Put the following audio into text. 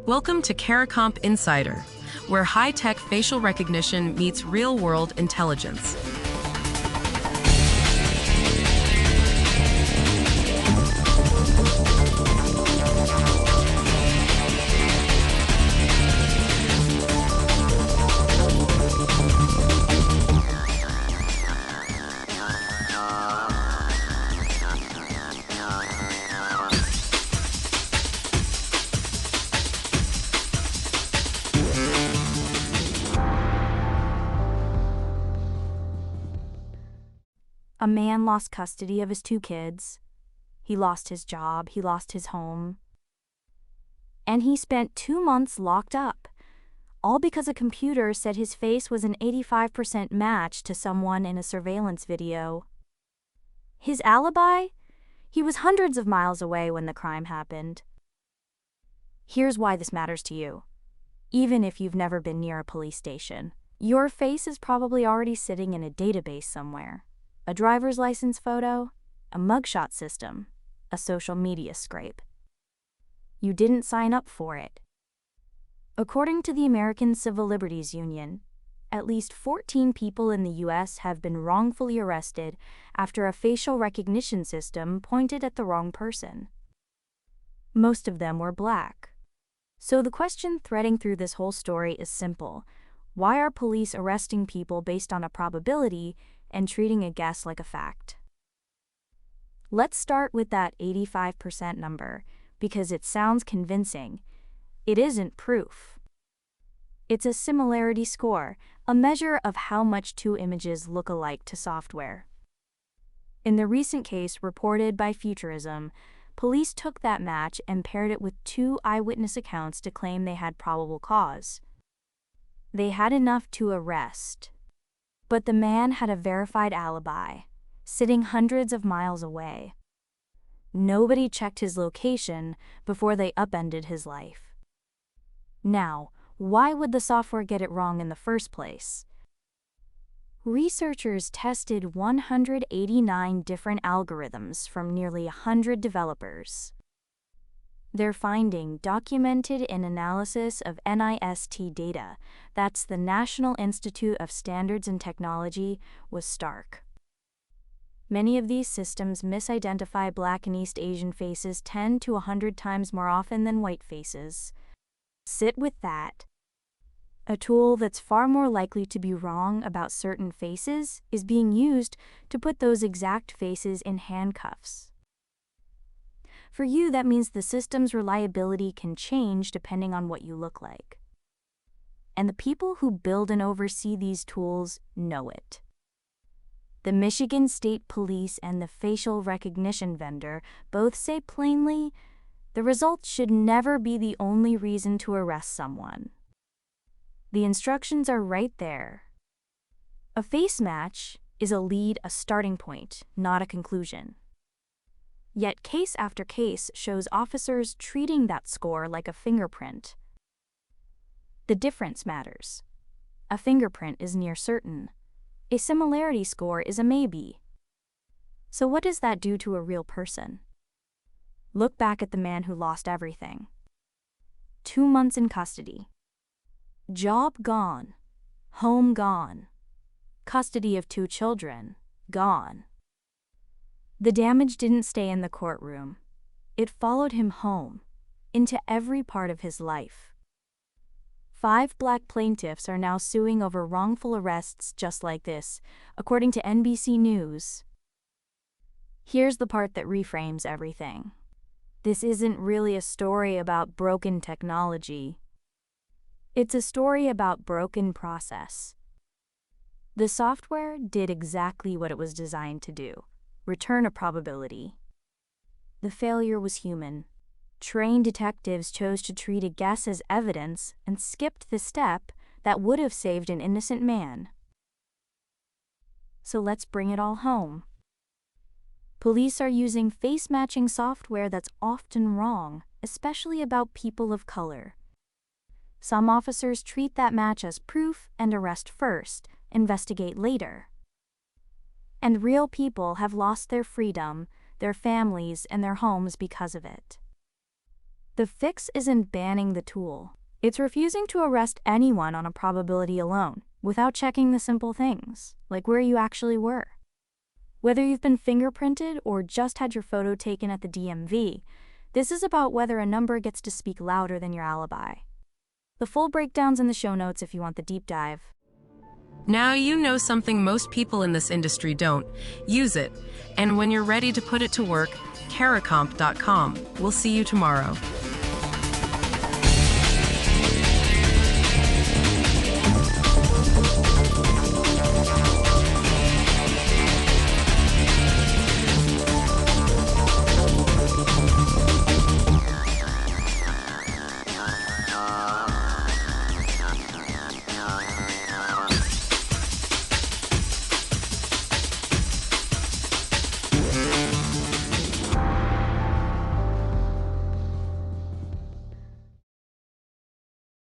Welcome to Caricomp Insider, where high-tech facial recognition meets real-world intelligence. A man lost custody of his 2 kids. He lost his job, he lost his home. And he spent 2 months locked up, all because a computer said his face was an 85% match to someone in a surveillance video. His alibi? He was hundreds of miles away when the crime happened. Here's why this matters to you. Even if you've never been near a police station, your face is probably already sitting in a database somewhere. A driver's license photo, a mugshot system, a social media scrape. You didn't sign up for it. According to the American Civil Liberties Union, at least 14 people in the U.S. have been wrongfully arrested after a facial recognition system pointed at the wrong person. Most of them were black. So the question threading through this whole story is simple. Why are police arresting people based on a probability and treating a guess like a fact? Let's start with that 85% number, because it sounds convincing. It isn't proof. It's a similarity score, a measure of how much 2 images look alike to software. In the recent case reported by Futurism, police took that match and paired it with 2 eyewitness accounts to claim they had probable cause. They had enough to arrest. But the man had a verified alibi, sitting hundreds of miles away. Nobody checked his location before they upended his life. Now, why would the software get it wrong in the first place? Researchers tested 189 different algorithms from nearly 100 developers. Their finding, documented in analysis of NIST data, that's the National Institute of Standards and Technology, was stark. Many of these systems misidentify Black and East Asian faces 10 to 100 times more often than white faces. Sit with that. A tool that's far more likely to be wrong about certain faces is being used to put those exact faces in handcuffs. For you, that means the system's reliability can change depending on what you look like. And the people who build and oversee these tools know it. The Michigan State Police and the facial recognition vendor both say plainly, the results should never be the only reason to arrest someone. The instructions are right there. A face match is a lead, a starting point, not a conclusion. Yet case after case shows officers treating that score like a fingerprint. The difference matters. A fingerprint is near certain. A similarity score is a maybe. So what does that do to a real person? Look back at the man who lost everything. 2 months in custody. Job gone. Home gone. Custody of 2 children gone. The damage didn't stay in the courtroom. It followed him home, into every part of his life. 5 black plaintiffs are now suing over wrongful arrests just like this, according to NBC News. Here's the part that reframes everything. This isn't really a story about broken technology. It's a story about broken process. The software did exactly what it was designed to do. Return a probability. The failure was human. Trained detectives chose to treat a guess as evidence and skipped the step that would have saved an innocent man. So let's bring it all home. Police are using face-matching software that's often wrong, especially about people of color. Some officers treat that match as proof and arrest first, investigate later. And real people have lost their freedom, their families, and their homes because of it. The fix isn't banning the tool. It's refusing to arrest anyone on a probability alone, without checking the simple things, like where you actually were. Whether you've been fingerprinted or just had your photo taken at the DMV, this is about whether a number gets to speak louder than your alibi. The full breakdown's in the show notes if you want the deep dive. Now you know something most people in this industry don't. Use it. And when you're ready to put it to work, Caracomp.com. We'll see you tomorrow.